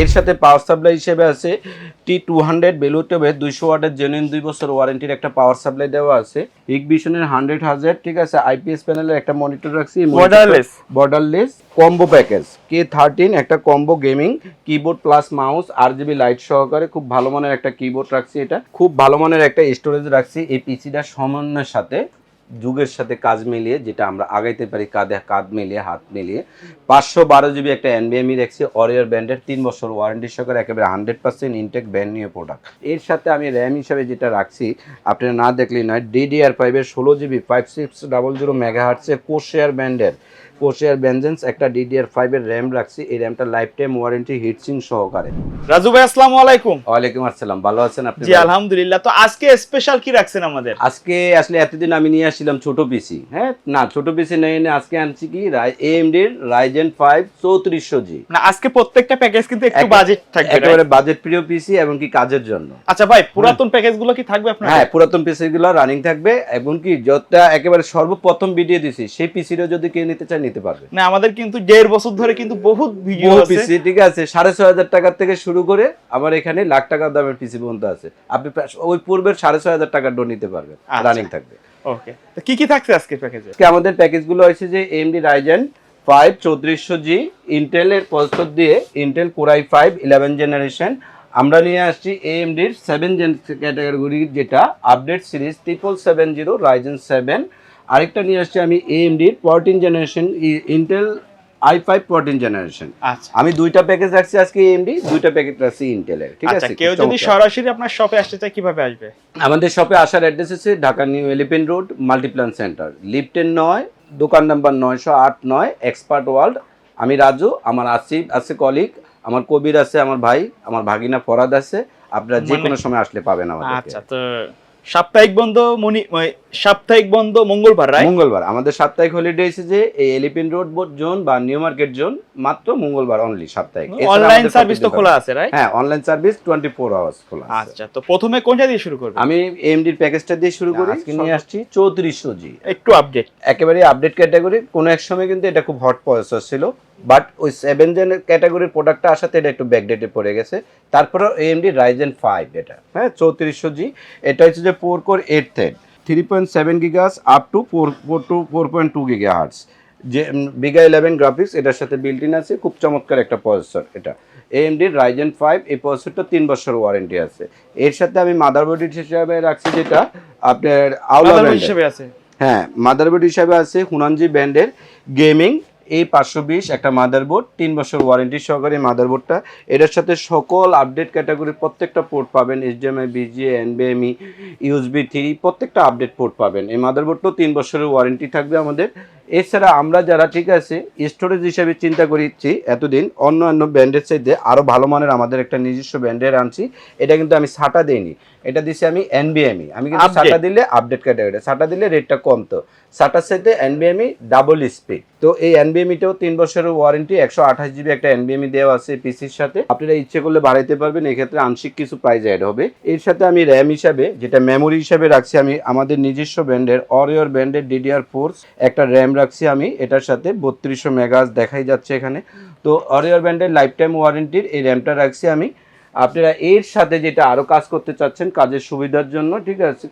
এর সাথে power supply হিসেবে আছে T200 বেলুটেবের 200 ওয়াটের জেনুইন 2 বছর ওয়ারেন্টির একটা পাওয়ার সাপ্লাই দেওয়া আছে। হিগভিশনের 100,000, ঠিক আছে, আইপিএস প্যানেলের একটা মনিটর রাখছি, বর্ডারলেস কম্বো প্যাকেজ K13 একটা combo gaming keyboard plus mouse RGB light সহকারে খুব ভালো মানের একটা কিবোর্ড রাখছি। এটা খুব ভালো মানের একটা স্টোরেজ রাখছি। এই পিসিটা সমন্বয়ের সাথে যুগের সাথে কাজ মিলিয়ে যেটা আমরা আগাইতে পারি, কাঁধে কাঁধ মিলিয়ে হাত মিলিয়ে 512 GB একটা এনবিএমই রাখছি অরিয়র ব্র্যান্ডের 3 বছর ওয়ারেন্টি সহকারে একেবারে 100% ইনটেক ব্র্যান্ড নিউ প্রোডাক্ট। এর সাথে আমি র্যাম হিসাবে যেটা রাখছি আপনারা না দেখলেই নয়, DDR5 এর 16GB 5600 মেগাহার্টসের কোশেয়ার ব্র্যান্ডের কোশেয়ার ভেনজেন্স একটা DDR5 এর র্যাম রাখছি। এই র্যামটা লাইফ টাইম ওয়ারেন্টি হিটসিং সহকারে। রাজু ভাই আসসালামু আলাইকুম। ওয়ালাইকুম আসসালাম, ভালো আছেন আপনি? জি আলহামদুলিল্লাহ। তো আজকে স্পেশাল কি রাখছেন আমাদের? আজকে আসলে এতদিন আমি নিয়ে আসছিলাম ছোট পিসি, হ্যাঁ না ছোট পিসি নেই এনে আজকে আনছি কি AMD এর Ryzen 5 3400G। না আজকে প্রত্যেকটা প্যাকেজ কিন্তু একটু বাজেট থাকবে, একেবারে বাজেট প্রিয় পিসি এবং কি কাজের জন্য। আচ্ছা ভাই, পুরাতন প্যাকেজগুলো কি থাকবে আপনার? হ্যাঁ, পুরাতন পিসিগুলো রানিং থাকবে এবং কি যেটা একেবারে সর্বপ্রথম ভিডিও দিছি সেই পিসিটা যদি কেউ নিতে চায় নিতে পারবে। না আমাদের কিন্তু 1.5 বছর ধরে কিন্তু বহুত ভিডিও আছে পিসি, ঠিক আছে, 6,500 টাকা থেকে শুরু করে আবার এখানে লাখ টাকা দামের পিসি পর্যন্ত আছে। আপনি ওই পূর্বের 6,500 টাকার ডো নিতে পারবেন, রানিং থাকবে। ওকে, তো কি কি থাকছে আজকে প্যাকেজে? আমাদের প্যাকেজগুলো হয়েছে যে AMD Ryzen 5 3400G ইন্টেলের প্রসেসর দিয়ে ইন্টেল Core i5 11 জেনারেশন। আমরা নিয়ে আসছি AMD এর 7 জেন ক্যাটাগরির যেটা আপডেট সিরিজ 7770 Ryzen 7। আরেকটা নিয়ে আসছি আমি AMD 14 generation Intel i5 14 generation. আচ্ছা, আমি দুইটা প্যাকেজ রাখছি আজকে AMD, দুইটা প্যাকেজ রাখছি ইন্টেলের, ঠিক আছে। কেউ যদি সরাসরি আপনার শপে আসতে চায় কিভাবে আসবে? আমাদের শপে আসার অ্যাড্রেস আছে Dhaka new elephant road Multiplan centre, লিফটের 9, দোকান নাম্বার 908 এক্সপার্ট ওয়ার্ল্ড। আমি রাজু, আমার আসিফ আছে কলিগ, আমার কবির আছে, আমার ভাই, আমার ভাগিনা ফরাদ আছে। আপনারা যে কোনো সময় আসলে পাবেন আমাদের। আচ্ছা, তো সাপ্তাহিক বন্ধ মঙ্গলবার, রাইট? মঙ্গলবার আমাদের সাপ্তাহিক হলিডে এসেছে এই এলিফ্যান্ট রোড জোন বা নিউ মার্কেট জোন, মাত্র মঙ্গলবার অনলি সাপ্তাহিক। অনলাইন সার্ভিস তো খোলা আছে, রাইট? হ্যাঁ, অনলাইন সার্ভিস 24 আওয়ার্স খোলা আছে। আচ্ছা, তো প্রথমে কোনটা দিয়ে শুরু করব? আমি AMD এর প্যাকেজটা দিয়ে শুরু করি। আজকে নিয়ে আসছি 3400G, একটু আপডেট, একেবারে আপডেট ক্যাটাগরি। কোন এক সময় কিন্তু এটা খুব হট প্রসেসর ছিল, বাট ওই 7 জেন ক্যাটাগরির প্রোডাক্টটা আসাতে এটা একটু ব্যাকডেটে পড়ে গেছে। তারপরে AMD Ryzen 5 এটা, হ্যাঁ 3400G। এটা হচ্ছে যে 4 core 8 thread 3.7 gigahertz up to 4.2 gigahertz, যে বিগা 11 গ্রাফিক্স এটার সাথে বিল্ট ইন আছে। খুব চমৎকার একটা প্রসেসর এটা AMD Ryzen 5। এই প্রসেসরটা 3 বছর ওয়ারেন্টি আছে। এর সাথে আমি মাদারবোর্ড হিসেবে রাখছি যেটা আপনার আওলা হিসেবে আছে। হ্যাঁ, মাদারবোর্ড হিসাবে আছে হুনানজি ব্র্যান্ডের গেমিং A520 একটা মাদারবোর্ড, 3 বছর ওয়ারেন্টি সহকারে মাদারবোর্ডটা। এটার সাথে সকল আপডেট ক্যাটাগরির প্রত্যেকটা পোর্ট পাবেন, HDMI, VGA, NVMe, USB 3 প্রত্যেকটা আপডেট পোর্ট পাবেন। এই মাদারবোর্ডটাও 3 বছরের ওয়ারেন্টি থাকবে আমাদের। এছাড়া আমরা যারা, ঠিক আছে, স্টোরেজ হিসাবে চিন্তা করেছি এতদিন অন্য ব্র্যান্ডের চাইতে আরও ভালো মানের আমাদের একটা নিজস্ব ব্র্যান্ডের আনছি। এটা কিন্তু আমি সাটা দিইনি, এটা দিছি আমি NVMe। আমি কিন্তু সাটা দিলে আপডেট ক্যাটাগরি, সাটা দিলে রেটটা কমতো। সাটার সাথে NVMe ডাবল স্পিড। তো এই NVMeটাও 3 বছরের ওয়ারেন্টি, 128GB একটা NVMe দেওয়া আছে পিসির সাথে। আপনারা ইচ্ছে করলে বাড়াইতে পারবেন, এক্ষেত্রে আংশিক কিছু প্রাইস অ্যাড হবে। এর সাথে আমি র্যাম হিসাবে যেটা মেমোরি হিসাবে রাখছি আমি আমাদের নিজস্ব ব্র্যান্ডের অরিয়র ব্র্যান্ডের DDR4 একটা র্যাম রাখছি আমি। এটার সাথে 3200 মেগাহার্টজ দেখাই যাচ্ছে এখানে। তো অরিয়র ব্র্যান্ডের লাইফ টাইম ওয়ারেন্টির এই র্যামটা রাখছি আমি। আপনারা এর সাথে যেটা আরও কাজ করতে চাচ্ছেন কাজের সুবিধার জন্য, ঠিক আছে,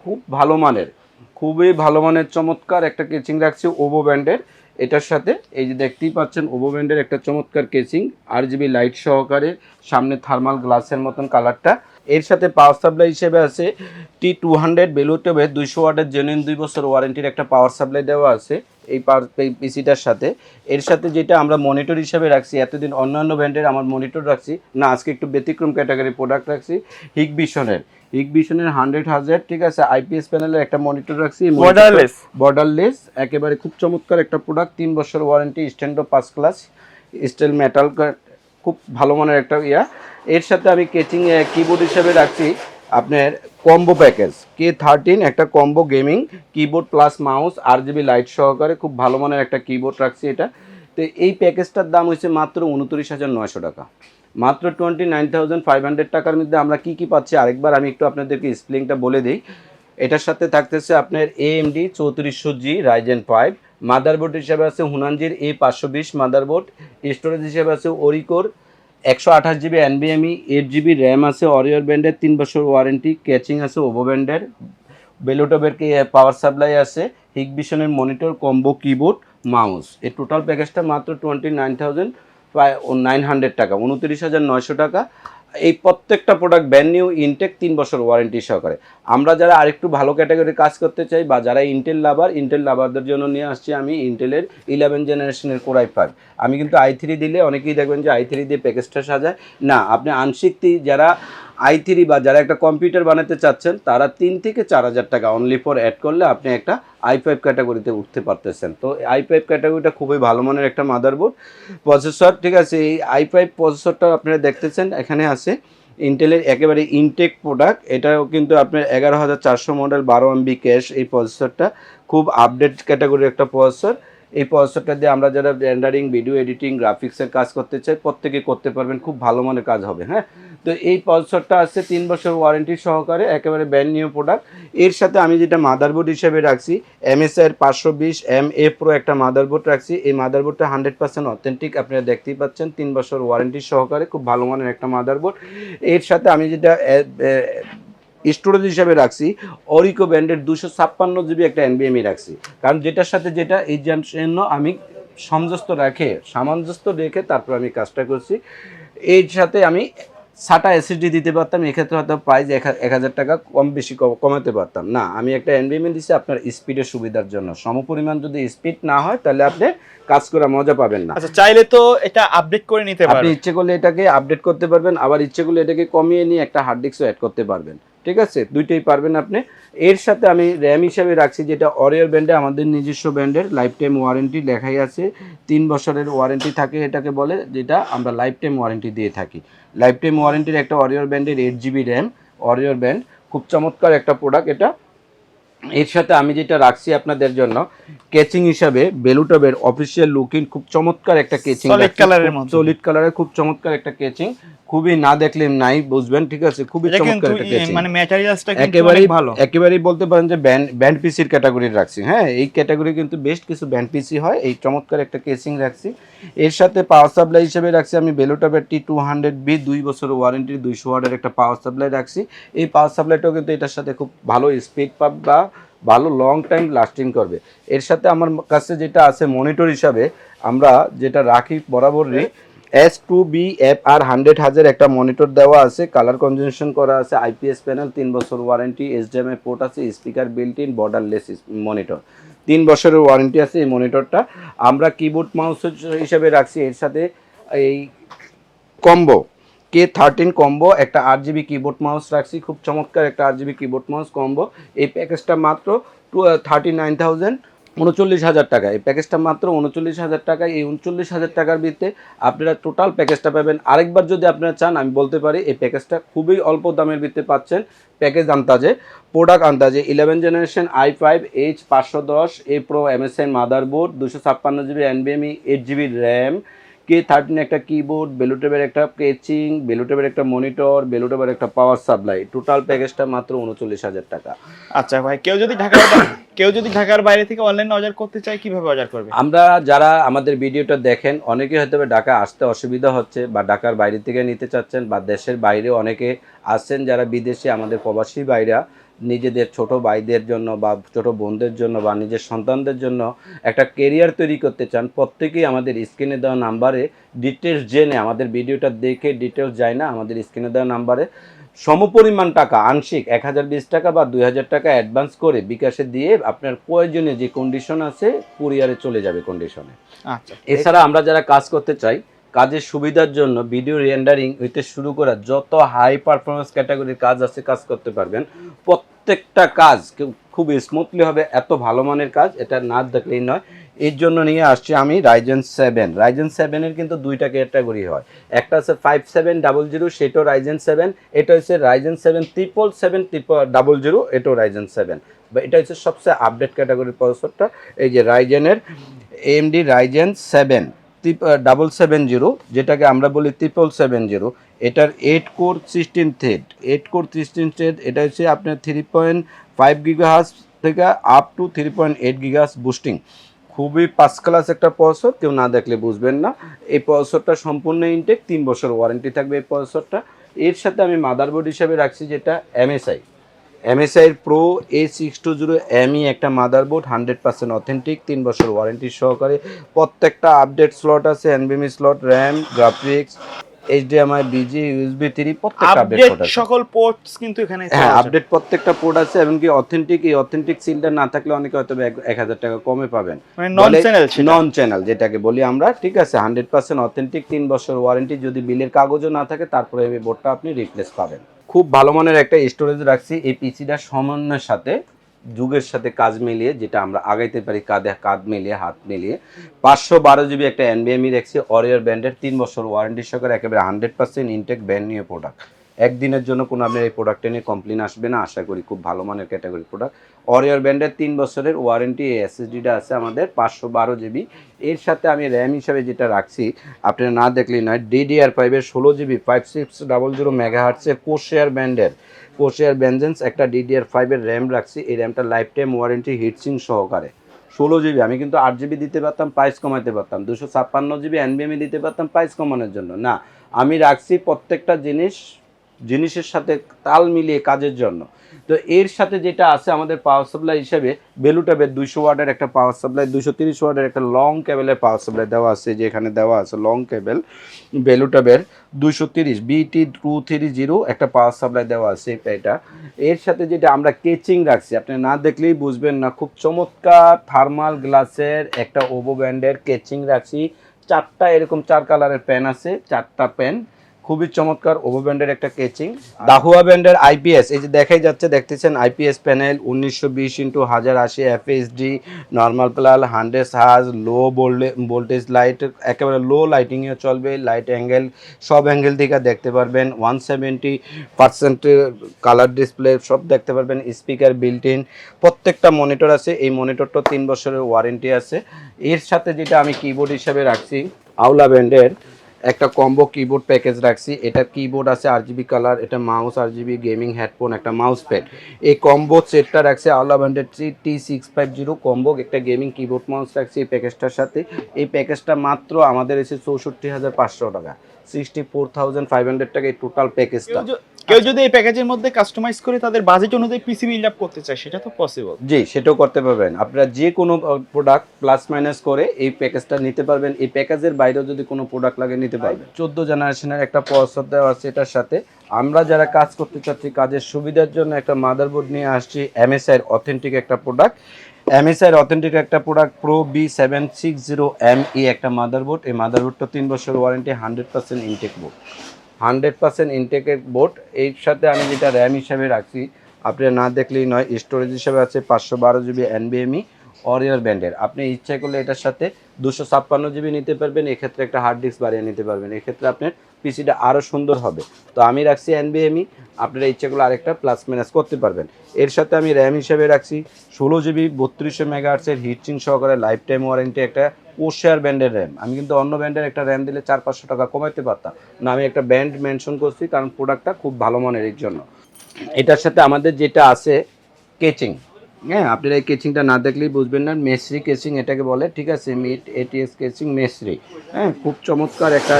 খুবই ভালো মানের চমৎকার একটা কেচিং রাখছি ওভো ব্র্যান্ডের। এটার সাথে এই যে দেখতেই পাচ্ছেন ওভো ব্র্যান্ডের একটা চমৎকার কেচিং, RGB লাইট সহকারে, সামনে থার্মাল গ্লাসের মতন কালারটা। এর সাথে পাওয়ার সাপ্লাই হিসেবে আছে T200 বেলুটেবের 200 ওয়াটের জেনুইন 2 বছর ওয়ারেন্টির একটা পাওয়ার সাপ্লাই দেওয়া আছে এই পিসিটার সাথে। এর সাথে যেটা আমরা মনিটর হিসাবে রাখছি, এতদিন অন্যান্য ব্র্যান্ডের আমার মনিটর রাখছি না, আজকে একটু ব্যতিক্রম ক্যাটাগরি প্রোডাক্ট রাখছি হিগভিশনের 100,000, ঠিক আছে, IPS প্যানেলের একটা মনিটর রাখছি, বর্ডারলেস একেবারে খুব চমৎকার একটা প্রোডাক্ট, 3 বছর warranty, standard 5 class still metal, খুব ভালো মানের একটা ইয়া। এর সাথে আমি কেচিং কিবোর্ড হিসেবে রাখছি আপনার কম্বো প্যাকেজ K13 একটা combo gaming keyboard plus mouse RGB light সহকারে, খুব ভালো মানের একটা কিবোর্ড রাখছি এটা। তো এই প্যাকেজটার দাম হচ্ছে মাত্র 29,900 টাকা, মাত্র 29,500 টাকার মধ্যে আমরা কি কি পাচ্ছি আরেকবার আমি একটু আপনাদেরকে স্প্লিংটা বলে দিই। এটার সাথে থাকতেছে আপনার AMD 3400G Ryzen 5, মাদারবোর্ড হিসাবে আছে হুনানজির A520 মাদারবোর্ড, স্টোরেজ হিসাবে আছে ওরিকোর 128 জিবি NVMe, 8 জিবি র্যাম আছে, অরিওর ব্র্যান্ডের 3 বছর ওয়ারেন্টি, ক্যাচিং আছে ওভো ব্র্যান্ডের, বেলুটবের পাওয়ার সাপ্লাই আছে, হিগবিশনের মনিটর, কম্বো কিবোর্ড, মাউস। এই টোটাল প্যাকেজটা মাত্র 29,900 টাকা, 29,900 টাকা। এই প্রত্যেকটা প্রোডাক্ট ব্র্যান্ড নিউ ইনটেক 3 বছর ওয়ারেন্টি সহকারে। আমরা যারা আরেকটু ভালো ক্যাটাগরি কাজ করতে চাই বা যারা ইন্টেল লাভারদের জন্য নিয়ে আসছি আমি ইন্টেলের 11 জেনারেশনের কোর i5। আমি কিন্তু i3 দিলে অনেকেই দেখবেন যে i3 দিয়ে প্যাকেজটা সাজায় না, আপনি আংশিক যারা i3 বা যারা একটা কম্পিউটার বানাতে চাচ্ছেন তারা 3 থেকে 4,000 টাকা অনলি ফর অ্যাড করলে আপনি একটা i5 ক্যাটাগরিতে উঠতে পারতেছেন। তো i5 ক্যাটাগরিটা খুবই ভালো মানের একটা মাদারবোর্ড প্রসেসর, ঠিক আছে। এই i5 প্রসেসরটা আপনারা দেখতেছেন এখানে আছে ইন্টেলের একেবারে ইনটেক প্রোডাক্ট। এটাও কিন্তু আপনার 11,400 মডেল, 12 MB ক্যাশ। এই প্রসেসরটা খুব আপডেট ক্যাটাগরির একটা প্রসেসর। এই প্রসেসরটা দিয়ে আমরা যারা রেন্ডারিং, ভিডিও এডিটিং, গ্রাফিক্সের কাজ করতে চাই প্রত্যেকে করতে পারবেন, খুব ভালো মানের কাজ হবে। হ্যাঁ, তো এই প্রসেসরটা আছে 3 বছর ওয়ারেন্টি সহকারে, একেবারে ব্র্যান্ড নিউ প্রোডাক্ট। এর সাথে আমি যেটা মাদারবোর্ড হিসেবে রাখছি MSI 520MA Pro একটা মাদারবোর্ড রাখছি। এই মাদারবোর্ডটা 100% অথেন্টিক, আপনারা দেখতেই পাচ্ছেন, 3 বছর ওয়ারেন্টি সহকারে, খুব ভালো মানের একটা মাদারবোর্ড। এর সাথে আমি যেটা স্টোরেজ হিসাবে রাখছি অরিকো ব্র্যান্ডের 256 জিবি একটা NVMe রাখছি, কারণ যেটার সাথে যেটা এই জন্য আমি সামঞ্জস্য রেখে তারপর আমি কাজটা করছি। এর সাথে আমি SATA SSD দিতে পারতাম, এক্ষেত্রে হয়তো প্রাইস 1,000 টাকা কম বেশি কমাতে পারতাম না। আমি একটা NVMe দিচ্ছি আপনার স্পিডের সুবিধার জন্য। সমপরিমাণ যদি স্পিড না হয় তাহলে আপনি কাজ করে মজা পাবেন না। আচ্ছা, চাইলে তো এটা আপডেট করে নিতে পারবেন, আপনি ইচ্ছে করলে এটাকে আপডেট করতে পারবেন, আবার ইচ্ছে করলে এটাকে কমিয়ে নিয়ে একটা হার্ড ডিস্কও অ্যাড করতে পারবেন, ঠিক আছে, দুইটাই পারবেন আপনি। এর সাথে আমি র্যাম হিসাবে রাখছি যেটা অরিওর ব্র্যান্ডে, আমাদের নিজস্ব ব্র্যান্ডের, লাইফ টাইম ওয়ারেন্টি লেখাই আছে, 3 বছরের ওয়ারেন্টি থাকে এটাকে বলে, যেটা আমরা লাইফ টাইম ওয়ারেন্টি দিয়ে থাকি। লাইফ টাইম ওয়ারেন্টির একটা অরিওর ব্র্যান্ডের 8 জিবি র্যাম, অরিওর ব্র্যান্ড, খুব চমৎকার একটা প্রোডাক্ট এটা। এর সাথে আমি যেটা রাখছি আপনাদের জন্য কেচিং হিসাবে বেলুটবের অফিসিয়াল লুকিং, খুব চমৎকার একটা কেচিং, সলিড কালারের খুব চমৎকার একটা কেচিং, খুবই না দেখলে নাই বুঝবেন, ঠিক আছে, খুবই চমৎকার একটা কেচিং, মানে ম্যাটেরিয়ালসটা কিন্তু অনেক ভালো, একেবারেই বলতে পারেন যে ব্যান্ড পিসির ক্যাটাগরির রাখছি। হ্যাঁ, এই ক্যাটাগরি কিন্তু বেস্ট কিছু ব্যান্ড পিসি হয়, এই চমৎকার একটা কেচিং রাখছি। এর সাথে পাওয়ার সাপ্লাই হিসেবে রাখছি আমি বেলুটবের T200B 2 বছর ওয়ারেন্টির 200 ওয়াটের একটা পাওয়ার সাপ্লাই রাখছি। এই পাওয়ার সাপ্লাইটাও কিন্তু এটার সাথে খুব ভালো স্পিড পাবে বা ভালো লং টাইম লাস্টিং করবে। এর সাথে আমার কাছে যেটা আছে মনিটর হিসাবে আমরা যেটা রাখি বরাবরই S2B FR 100,000 একটা মনিটর দেওয়া আছে, কালার কনজেনশন করা আছে, IPS প্যানেল, 3 বছর ওয়ারেন্টি, HDMI পোর্ট আছে, speaker built in, borderless monitor, 3 বছরের ওয়ারেন্টি আছে এই মনিটরটা। আমরা কিবোর্ড মাউস হিসেবে রাখছি এর সাথে এই কম্বো K13 কম্বো একটা 8GB কিবোর্ড মাউস রাখছি, খুব চমৎকার একটা 8GB কিবোর্ড মাউস কম্বো। এই প্যাকেজটা মাত্র 39,000 টাকা। এই প্যাকেজটা মাত্র 39,000 টাকা। এই 39,000 টাকার ভিতরে আপনারা টোটাল প্যাকেজটা পাবেন। আরেকবার যদি আপনারা চান আমি বলতে পারি এই প্যাকেজটা খুবই অল্প দামের ভিতরে পাচ্ছেন। প্যাকেজ আন্দাজে, প্রোডাক্ট আন্দাজে 11 generation i5H 510A Pro MSI motherboard, 256GB NVMe, 8GB RAM, K13 একটা কিবোর্ড, বেলুটবের একটা কেচিং, বেলুটবের একটা মনিটর, বেলুটবের একটা পাওয়ার সাপ্লাই, টোটাল প্যাকেজটা মাত্র 39,000 টাকা। আচ্ছা ভাই, কেউ যদি ঢাকার বাইরে থেকে অনলাইনে অর্ডার করতে চায় কিভাবে অর্ডার করবে? আমরা যারা আমাদের ভিডিওটা দেখেন অনেকে হয়তো ঢাকা আসতে অসুবিধা হচ্ছে বা ঢাকার বাইরে থেকে নিতে চাচ্ছেন বা দেশের বাইরে অনেকে আছেন যারা বিদেশে, আমাদের প্রবাসী ভাইরা নিজেদের ছোট ভাইদের জন্য বা ছোট বোনদের জন্য বা নিজের সন্তানদের জন্য একটা কেরিয়ার তৈরি করতে চান, প্রত্যেকেই আমাদের স্ক্রিনে দেওয়া নাম্বারে ডিটেলস জেনে, আমাদের ভিডিওটা দেখে ডিটেলস যায় না, আমাদের স্ক্রিনে দেওয়া নাম্বারে সমপরিমাণ টাকা আংশিক 1,020 টাকা বা 2,000 টাকা অ্যাডভান্স করে বিকাশে দিয়ে আপনার প্রয়োজনীয় যে কন্ডিশন আছে কুরিয়ারে চলে যাবে কন্ডিশনে। আচ্ছা, এছাড়া আমরা যারা কাজ করতে চাই কাজের সুবিধার জন্য ভিডিও রেন্ডারিং হইতে শুরু করা যত হাই পারফরমেন্স ক্যাটাগরির কাজ আছে কাজ করতে পারবেন। প্রত্যেকটা কাজ খুব স্মুথলি হবে, এত ভালো মানের কাজ, এটা না দেখলেই নয়। এর জন্য নিয়ে আসছি আমি Ryzen 7 এর কিন্তু দুইটা ক্যাটাগরি হয়, একটা আছে 5700, সেটাও Ryzen 7, এটা হচ্ছে Ryzen 7 77700, এটাও Ryzen 7, বা এটা হচ্ছে সবচেয়ে আপডেট ক্যাটাগরির প্রসেসরটা। এই যে রাইজেনের AMD Ryzen 7 770, যেটাকে আমরা বলি 777, এটার 8 কোর 16 থ্রেড, এটা হচ্ছে আপনার 3.5 GHz থেকে আপ টু 3.8 GHz বুস্টিং, খুবই পাঁচ ক্লাস একটা প্রসেসর, কেউ না দেখলে বুঝবেন না। এই প্রসেসরটা সম্পূর্ণ ইনটেক, 3 বছর ওয়ারেন্টি থাকবে এই প্রসেসরটা। এর সাথে আমি মাদারবোর্ড হিসাবে রাখছি যেটা MSI এর প্রো A620ME একটা মাদারবোর্ড, 100% অথেন্টিক, 3 বছর ওয়ারেন্টি সহকারে। প্রত্যেকটা আপডেট স্লট আছে, NVMe slot, RAM, graphics, HDMI, BG, USB 3 প্রত্যেকটা আপডেট আপডেট পোর্ট আছে। সকল পোর্টস কিন্তু এখানে হ্যাঁ, আপডেট প্রত্যেকটা পোর্ট আছে, এমনকি অথেন্টিক, এই অথেন্টিক সিলটা না থাকলে অনেকে হয়তো 1000 টাকা কমে পাবেন, মানে নন চ্যানেল, নন চ্যানেল যেটাকে বলি আমরা, ঠিক আছে। 100% অথেন্টিক, 3 বছর ওয়ারেন্টি, যদি বিলের কাগজও না থাকে তারপরে এই বোর্ডটা আপনি রিপ্লেস পাবেন। খুব ভালো মানের একটা স্টোরেজ রাখছি এই পিসিটা, সমন্বয়ের সাথে যুগের সাথে কাজ মিলিয়ে, যেটা আমরা আগাইতে পারি কাঁধে কাঁধ মিলিয়ে, হাত মিলিয়ে। 512 জিবি একটা NVMe রাখছি, অরিয়র ব্র্যান্ডের, 3 বছর ওয়ারেন্টি সহকারে, একেবারে 100% ইনটেক ব্র্যান্ড নিউ প্রোডাক্ট। একদিনের জন্য কোনো আপনার এই প্রোডাক্টটা নিয়ে কমপ্লেন আসবে না, আশা করি। খুব ভালো মানের ক্যাটাগরি প্রোডাক্ট, অরিয়র ব্র্যান্ডের, 3 বছরের ওয়ারেন্টি। SSDটা আছে আমাদের 512 জিবি। এর সাথে আমি র্যাম হিসাবে যেটা রাখছি, আপনারা না দেখলেই নয়, DDR5 এর 16 জিবি 5600 মেগাহার্টসের কোশেয়ার ভেনজেন্স একটা DDR5 এর র্যাম রাখছি। এই র্যামটা লাইফ টাইম ওয়ারেন্টি, হিটসিং সহকারে। 16 জিবি, আমি কিন্তু 8 জিবি দিতে পারতাম, প্রাইস কমাতে পারতাম। 256 জিবি NVMe দিতে পারতাম প্রাইস কমানোর জন্য, না, আমি রাখছি প্রত্যেকটা জিনিসের সাথে তাল মিলিয়ে কাজের জন্য। তো এর সাথে যেটা আছে আমাদের পাওয়ার সাপ্লাই হিসেবে, বেলুটাবের 200 ওয়াটের একটা পাওয়ার সাপ্লাই, 230 ওয়াটের একটা লং কেবলের পাওয়ার সাপ্লাই দেওয়া আছে, যে এখানে দেওয়া আছে লং কেবল বেলুটাবের 230 BT230 একটা পাওয়ার সাপ্লাই দেওয়া আছে এটা। এর সাথে যেটা আমরা কেচিং রাখছি, আপনি না দেখলেই বুঝবেন না, খুব চমৎকার থার্মাল গ্লাসের একটা ওভো ব্র্যান্ডের কেচিং রাখছি। 4টা এরকম 4 কালারের পেন আছে, 4টা পেন, খুবই চমৎকার ওভো ব্র্যান্ডের একটা কেচিং। দাহুয়া ব্র্যান্ডের IPS, এই যে দেখাই যাচ্ছে, দেখতেছেন IPS panel, 1920x1080 FHD, normal প্লাল, 100 হার্জ, লো ভোল্টেজ লাইট, একেবারে লো লাইটিংয়ে চলবে, লাইট অ্যাঙ্গেল সব অ্যাঙ্গেল থেকে দেখতে পারবেন, 170% কালার ডিসপ্লে সব দেখতে পারবেন, স্পিকার বিল্ট ইন, প্রত্যেকটা মনিটর আছে। এই মনিটরটা 3 বছরের ওয়ারেন্টি আছে। এর সাথে যেটা আমি কিবোর্ড হিসাবে রাখছি, আউলা ব্র্যান্ডের একটা কম্বো কিবোর্ড প্যাকেজ রাখছি। এটা কিবোর্ড আছে RGB কালার, এটা মাউস RGB, গেমিং হেডফোন, একটা মাউস প্যাড। এই কম্বো সেটটা রাখছি আওলা ব্র্যান্ডের T650 কম্বো, একটা গেমিং কিবোর্ড মাউস রাখছি এই প্যাকেজটার সাথে। এই প্যাকেজটা মাত্র আমাদের এসে 64,500 টাকা, 64,500 টাকা এই টোটাল প্যাকেজটা। কেউ যদি এই প্যাকেজের মধ্যে কাস্টমাইজ করে তাদের বাজেট অনুযায়ী পিসি বিল্ড আপ করতে চায়, সেটা তো পসিবল। জি, সেটাও করতে পারবেন। আপনারা যে কোনো প্রোডাক্ট প্লাস মাইনাস করে এই প্যাকেজটা নিতে পারবেন। এই প্যাকেজের বাইরেও যদি কোনো প্রোডাক্ট লাগে নিতে পারবেন। 14 জেনারেশনের একটা প্রসেসর দেওয়া আছে এটার সাথে। আমরা যারা কাজ করতে চাচ্ছি, কাজের সুবিধার জন্য একটা মাদারবোর্ড নিয়ে আসছি, MSI এর অথেন্টিক একটা প্রোডাক্ট, প্রো B760ME একটা মাদারবোর্ড। এই মাদারবোর্ডটা 3 বছর ওয়ারেন্টি, 100% ইনটেক বোর্ড, 100% ইনটেকের বোর্ড। এর সাথে আমি যেটা র্যাম হিসাবে রাখছি, আপনারা না দেখলেই নয়, স্টোরেজ হিসাবে আছে 512 জিবি NVMe অরিয়র ব্র্যান্ডের। আপনি ইচ্ছা করলে এটার সাথে 256 জিবি নিতে পারবেন, এক্ষেত্রে একটা হার্ড ডিস্ক বাড়িয়ে নিতে পারবেন, এক্ষেত্রে আপনার পিসিটা আরও সুন্দর হবে। তো আমি রাখছি NVMe, আপনারা ইচ্ছা করলে আরেকটা প্লাস মাইনাস করতে পারবেন। এর সাথে আমি র্যাম হিসেবে রাখছি 16 জিবি 3200 মেগাহার্টসের হিটসিং সহকারে লাইফ টাইম ওয়ারেন্টি একটা কোশেয়ার ব্র্যান্ডের র্যাম। আমি কিন্তু অন্য ব্র্যান্ডের একটা র্যাম দিলে 400-500 টাকা কমাইতে পারতাম না, আমি একটা ব্র্যান্ড মেনশন করছি কারণ প্রোডাক্টটা খুব ভালো মানের এর জন্য। এটার সাথে আমাদের যেটা আছে কেচিং, হ্যাঁ, আপনারা এই কেচিংটা না দেখলেই বুঝবেন না, মেসরি কেচিং এটাকে বলে, ঠিক আছে, মিট ATS কেচিং মেসরি। হ্যাঁ, খুব চমৎকার একটা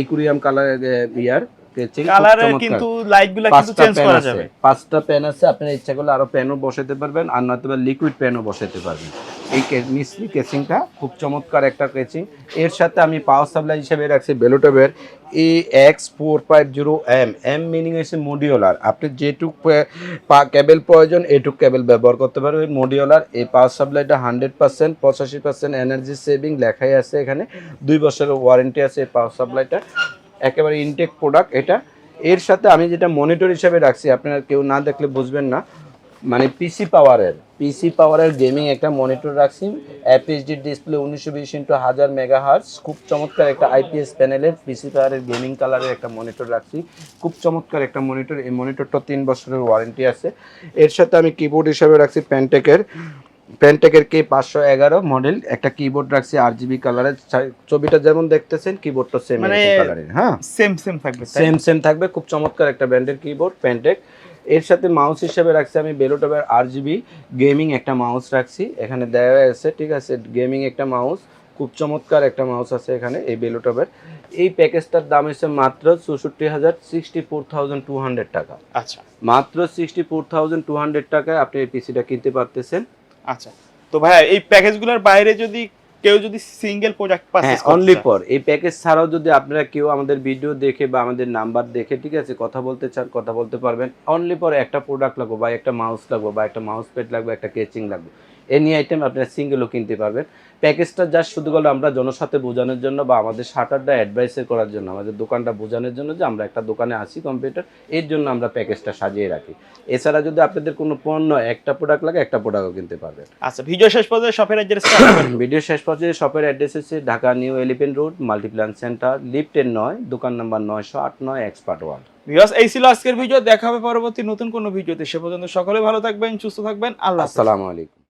একুরিয়াম কালার ইয়ার কেচিং, কালারের কিন্তু লাইটগুলো কিন্তু চেঞ্জ করা যাবে। 5টা পেন আছে, আপনারা ইচ্ছা করলে আরো পেনও বসাতে পারবেন, আর নয়তো লিকুইড পেনও বসাতে পারবেন। এই মিসরি কেচিংটা খুব চমৎকার একটা কেচিং। এর সাথে আমি পাওয়ার সাপ্লাই হিসেবে রাখছি বেলুটবের AX450M মিনিং হচ্ছে মডিউলার। আপনি যেটুক কেবল প্রয়োজন এটুক কেবল ব্যবহার করতে পারবেন, মডিউলার। এই পাওয়ার সাপ্লাইটা 100% 85% এনার্জি সেভিং লেখাই আছে এখানে, 2 বছরের ওয়ারেন্টি আছে এই পাওয়ার সাপ্লাইটা, একেবারে ইনটেক প্রোডাক্ট এটা। এর সাথে আমি যেটা মনিটর হিসেবে রাখছি, আপনারা কেউ না দেখলে বুঝবেন না, মানে পিসি পাওয়ারের গেমিং একটা মনিটর রাখছি, FHD ডিসপ্লে, 1920x1000 মেগাহার্টজ, খুব চমৎকার একটা IPS প্যানেলের পিসি পাওয়ারের গেমিং কালারের একটা মনিটর রাখছি, খুব চমৎকার একটা মনিটর। এই মনিটরটা 3 বছরের ওয়ারেন্টি আছে। এর সাথে আমি কিবোর্ড হিসেবে রাখছি প্যান্টেকের K511 মডেল একটা কিবোর্ড রাখছি RGB কালারের। ছবিটা যেমন দেখতেছেন কিবোর্ডটা সেম কালারের, হ্যাঁ, সেম থাকবে, সেম থাকবে, খুব চমৎকার একটা ব্র্যান্ডের কিবোর্ড প্যান্টেক। এর সাথে মাউস হিসেবে রাখছি আমি বেলোটপের RGB গেমিং একটা মাউস রাখছি, এখানে দেওয়া আছে, ঠিক আছে, গেমিং একটা মাউস, খুব চমৎকার একটা মাউস আছে এখানে এই বেলোটপের। এই প্যাকেজটার দাম হচ্ছে মাত্র 64,200 টাকা। আচ্ছা মাত্র 64,200 টাকায় আপনি এই পিসিটা কিনতে পারতেছেন। আচ্ছা, তো ভাইয়া এই প্যাকেজগুলোর বাইরে যদি কেউ যদি সিঙ্গেল প্রোডাক্ট হ্যাঁ, পারচেজ অনলি ফর এই প্যাকেজ ছাড়াও যদি আপনারা কেউ আমাদের ভিডিও দেখে বা আমাদের নাম্বার দেখে, ঠিক আছে, কথা বলতে চান কথা বলতে পারবেন। অনলি ফর একটা প্রোডাক্ট লাগবে বা একটা মাউস লাগবে বা একটা মাউস প্যাড লাগবে, একটা কেচিং লাগবে, এনি আইটেম আপনারা সিঙ্গেলও কিনতে পারবেন। প্যাকেজটা জাস্ট শুধু গেলো আমরা জনসাথে বোঝানোর জন্য বা আমাদের শাটারটা অ্যাডভাইসের করার জন্য, আমাদের দোকানটা বোঝানোর জন্য যে আমরা একটা দোকানে আসি কম্পিউটার, এর জন্য আমরা প্যাকেজটা সাজিয়ে রাখি। এছাড়া যদি আপনাদের কোনো পণ্য একটা প্রোডাক্ট লাগে একটা প্রোডাক্টও কিনতে পারবেন। আচ্ছা, ভিডিও শেষ পর্যন্ত শপের অ্যাড্রেসটা ভিডিও শেষ পর্যায়ে শপের অ্যাড্রেস হচ্ছে Dhaka new elephant road Multiplan centre, লিফটের 9, দোকান নাম্বার 908 এক্সপার্ট ওয়ার্ল্ড। ভিউয়ার্স, এই ছিল আজকের ভিডিও। দেখা হবে পরবর্তী নতুন কোনো ভিডিওতে। সে পর্যন্ত সকলে ভালো থাকবেন, সুস্থ থাকবেন। আল্লাহ হাফেজ। আসসালামু আলাইকুম।